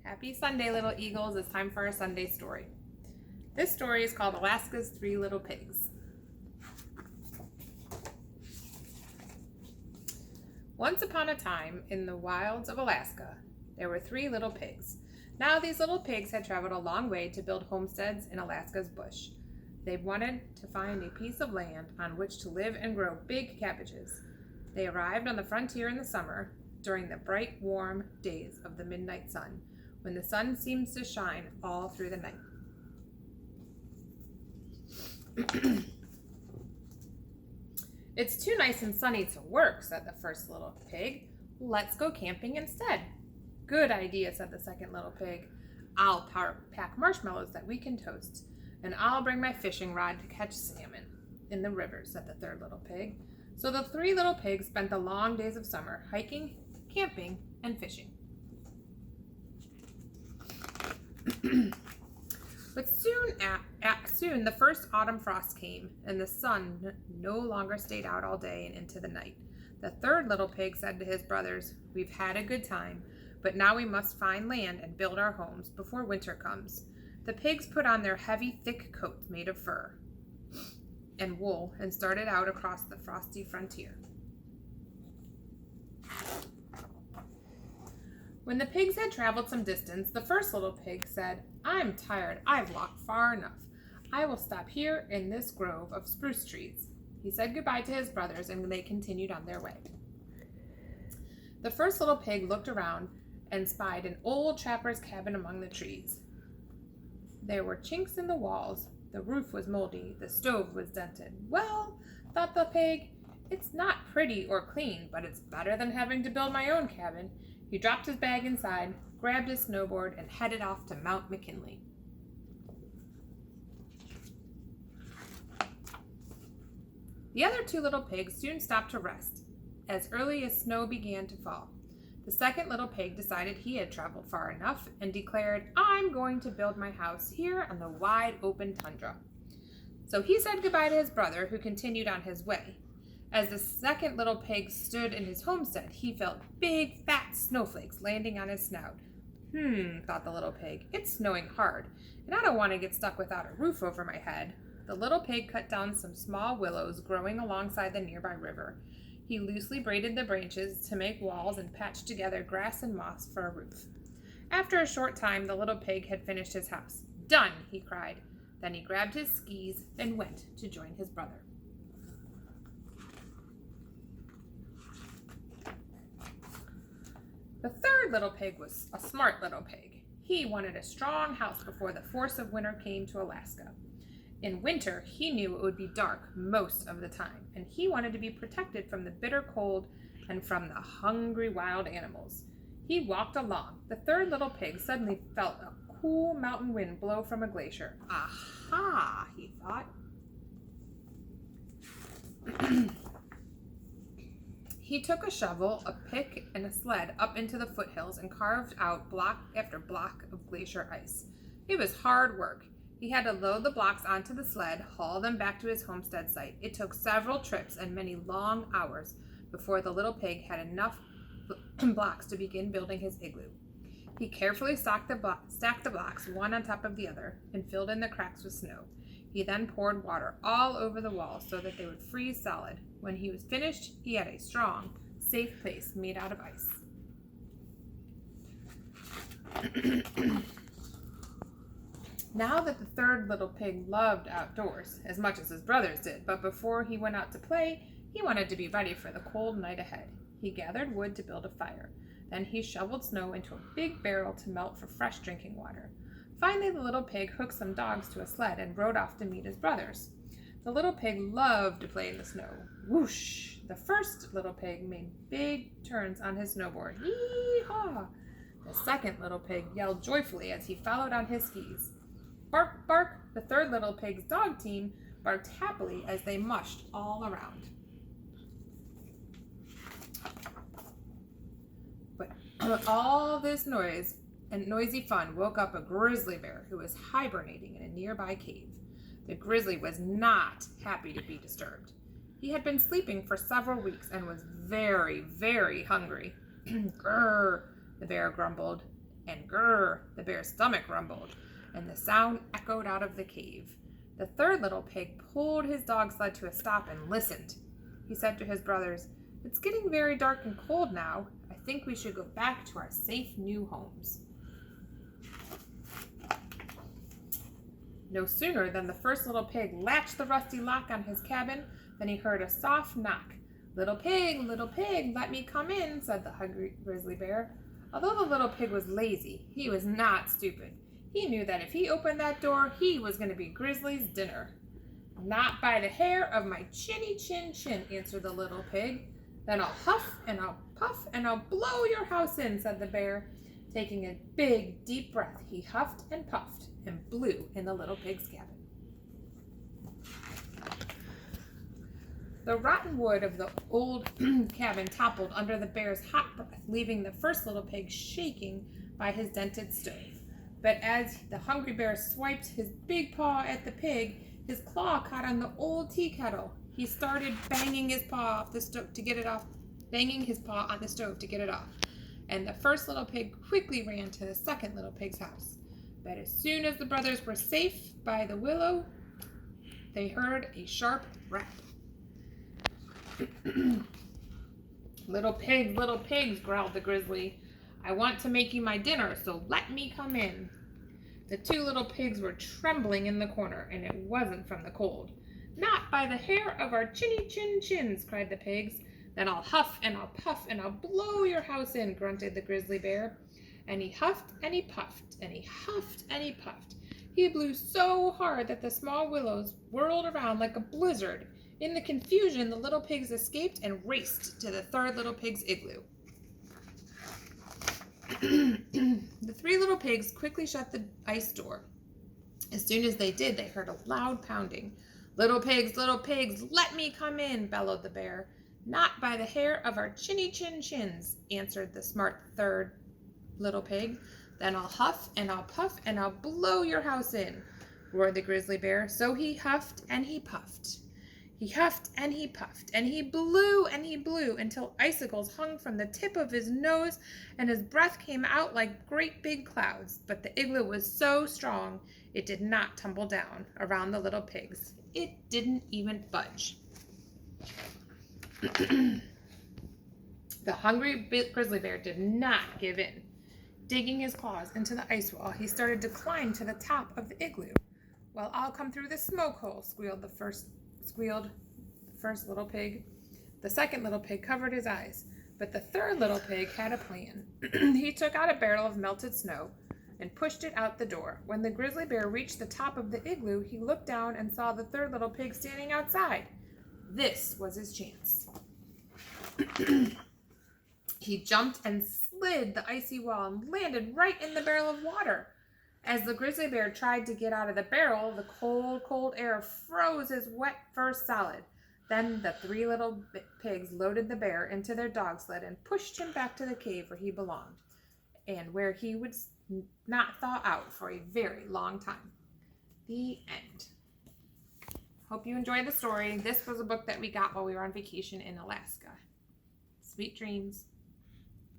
Happy Sunday, little eagles. It's time for our Sunday story. This story is called Alaska's Three Little Pigs. Once upon a time, in the wilds of Alaska, there were three little pigs. Now these little pigs had traveled a long way to build homesteads in Alaska's bush. They wanted to find a piece of land on which to live and grow big cabbages. They arrived on the frontier in the summer, during the bright, warm days of the midnight sun, when the sun seems to shine all through the night. It's too nice and sunny to work, said the first little pig. Let's go camping instead. Good idea, said the second little pig. I'll pack marshmallows that we can toast, and I'll bring my fishing rod to catch salmon in the river, said the third little pig. So the three little pigs spent the long days of summer hiking, camping, and fishing. But soon the first autumn frost came, and the sun no longer stayed out all day and into the night. The third little pig said to his brothers, "We've had a good time, but now we must find land and build our homes before winter comes." The pigs put on their heavy, thick coats made of fur and wool and started out across the frosty frontier. When the pigs had traveled some distance, the first little pig said, "I'm tired. I've walked far enough. I will stop here in this grove of spruce trees." He said goodbye to his brothers, and they continued on their way. The first little pig looked around and spied an old trapper's cabin among the trees. There were chinks in the walls. The roof was moldy. The stove was dented. Well, thought the pig, it's not pretty or clean, but it's better than having to build my own cabin. He dropped his bag inside, grabbed his snowboard, and headed off to Mount McKinley. The other two little pigs soon stopped to rest, as early as snow began to fall. The second little pig decided he had traveled far enough and declared, "I'm going to build my house here on the wide open tundra." So he said goodbye to his brother, who continued on his way. As the second little pig stood in his homestead, he felt big, fat snowflakes landing on his snout. Thought the little pig, it's snowing hard, and I don't want to get stuck without a roof over my head. The little pig cut down some small willows growing alongside the nearby river. He loosely braided the branches to make walls and patched together grass and moss for a roof. After a short time, the little pig had finished his house. "Done," he cried. Then he grabbed his skis and went to join his brother. The third little pig was a smart little pig. He wanted a strong house before the force of winter came to Alaska. In winter, he knew it would be dark most of the time, and he wanted to be protected from the bitter cold and from the hungry wild animals. He walked along. The third little pig suddenly felt a cool mountain wind blow from a glacier. "Aha," he thought. He took a shovel, a pick, and a sled up into the foothills and carved out block after block of glacier ice. It was hard work. He had to load the blocks onto the sled, haul them back to his homestead site. It took several trips and many long hours before the little pig had enough blocks to begin building his igloo. He carefully stacked the blocks one on top of the other and filled in the cracks with snow. He then poured water all over the walls so that they would freeze solid. When he was finished, he had a strong, safe place made out of ice. Now that the third little pig loved outdoors as much as his brothers did, but before he went out to play, he wanted to be ready for the cold night ahead. He gathered wood to build a fire. Then he shoveled snow into a big barrel to melt for fresh drinking water. Finally, the little pig hooked some dogs to a sled and rode off to meet his brothers. The little pig loved to play in the snow. Whoosh! The first little pig made big turns on his snowboard. Yee-haw! The second little pig yelled joyfully as he followed on his skis. Bark, bark! The third little pig's dog team barked happily as they mushed all around. But all this noise and noisy fun woke up a grizzly bear who was hibernating in a nearby cave. The grizzly was not happy to be disturbed. He had been sleeping for several weeks and was very, very hungry. Grrr, the bear grumbled, and grrr, the bear's stomach rumbled, and the sound echoed out of the cave. The third little pig pulled his dog sled to a stop and listened. He said to his brothers, "It's getting very dark and cold now. I think we should go back to our safe new homes." No sooner than the first little pig latched the rusty lock on his cabin than he heard a soft knock. Little pig, let me come in," said the hungry grizzly bear. Although the little pig was lazy, he was not stupid. He knew that if he opened that door, he was going to be Grizzly's dinner. "Not by the hair of my chinny chin chin," answered the little pig. "Then I'll huff and I'll puff and I'll blow your house in," said the bear. Taking a big, deep breath, he huffed and puffed and blew in the little pig's cabin. The rotten wood of the old cabin toppled under the bear's hot breath, leaving the first little pig shaking by his dented stove. But as the hungry bear swiped his big paw at the pig, his claw caught on the old tea kettle. He started banging his paw off the stove to get it off, banging his paw on the stove to get it off. And the first little pig quickly ran to the second little pig's house. But as soon as the brothers were safe by the willow, they heard a sharp rap. Little pigs, growled the grizzly. "I want to make you my dinner, so let me come in." The two little pigs were trembling in the corner, and it wasn't from the cold. "Not by the hair of our chinny chin chins," cried the pigs. "Then I'll huff and I'll puff and I'll blow your house in," grunted the grizzly bear. And he huffed and he puffed and he huffed and he puffed. He blew so hard that the small willows whirled around like a blizzard. In the confusion, the little pigs escaped and raced to the third little pig's igloo. The three little pigs quickly shut the ice door. As soon as they did, they heard a loud pounding. Little pigs, let me come in," bellowed the bear. "Not by the hair of our chinny chin chins," answered the smart third little pig. "Then I'll huff and I'll puff and I'll blow your house in," roared the grizzly bear. So he huffed and he puffed. He huffed and he puffed, and he blew until icicles hung from the tip of his nose, and his breath came out like great big clouds. But the igloo was so strong, it did not tumble down around the little pigs. It didn't even budge. The hungry grizzly bear did not give in. Digging his claws into the ice wall, he started to climb to the top of the igloo. "Well, I'll come through the smoke hole," squealed the first little pig. The second little pig covered his eyes, but the third little pig had a plan. He took out a barrel of melted snow and pushed it out the door. When the grizzly bear reached the top of the igloo, he looked down and saw the third little pig standing outside. This was his chance. He jumped and slid the icy wall and landed right in the barrel of water. As the grizzly bear tried to get out of the barrel, the cold, cold air froze his wet fur solid. Then the three little pigs loaded the bear into their dog sled and pushed him back to the cave where he belonged, and where he would not thaw out for a very long time. The end. Hope you enjoyed the story. This was a book that we got while we were on vacation in Alaska. Sweet dreams.